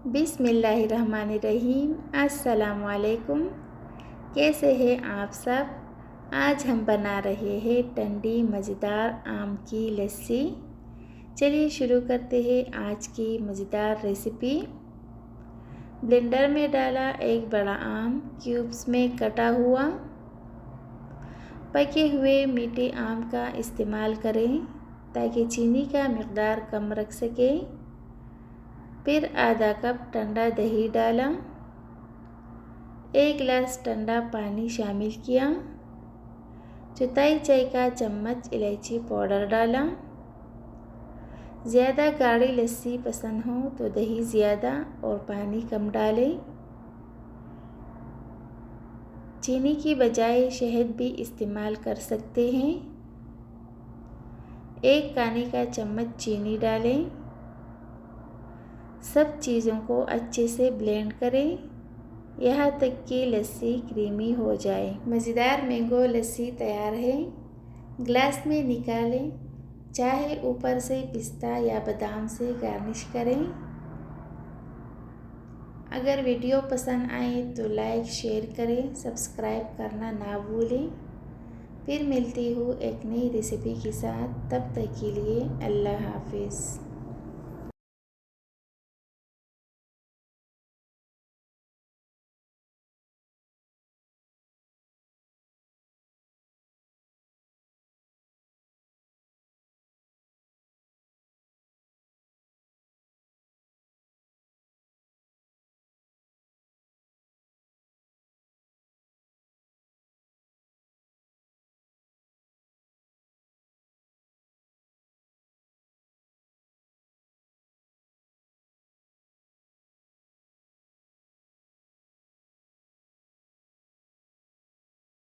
बिस्मिल्लाहिर्रहमानिर्रहीम। अस्सलामुअलैकुम। कैसे हैं आप सब। आज हम बना रहे हैं ठंडी मज़ेदार आम की लस्सी। चलिए शुरू करते हैं आज की मज़ेदार रेसिपी। ब्लेंडर में डाला एक बड़ा आम, क्यूब्स में कटा हुआ। पके हुए मीठे आम का इस्तेमाल करें ताकि चीनी का मिक़दार कम रख सके। फिर आधा कप ठंडा दही डाला, 1 गिलास ठंडा पानी शामिल किया, चौथाई चाय का चम्मच इलायची पाउडर डाला। ज़्यादा गाढ़ी लस्सी पसंद हो तो दही ज़्यादा और पानी कम डालें। चीनी की बजाय शहद भी इस्तेमाल कर सकते हैं। 1 खाने का चम्मच चीनी डालें। सब चीज़ों को अच्छे से ब्लेंड करें यहाँ तक कि लस्सी क्रीमी हो जाए। मज़ेदार मैंगो लस्सी तैयार है। ग्लास में निकालें, चाहे ऊपर से पिस्ता या बादाम से गार्निश करें। अगर वीडियो पसंद आए तो लाइक शेयर करें, सब्सक्राइब करना ना भूलें। फिर मिलती हूँ एक नई रेसिपी के साथ, तब तक के लिए अल्लाह हाफिज़।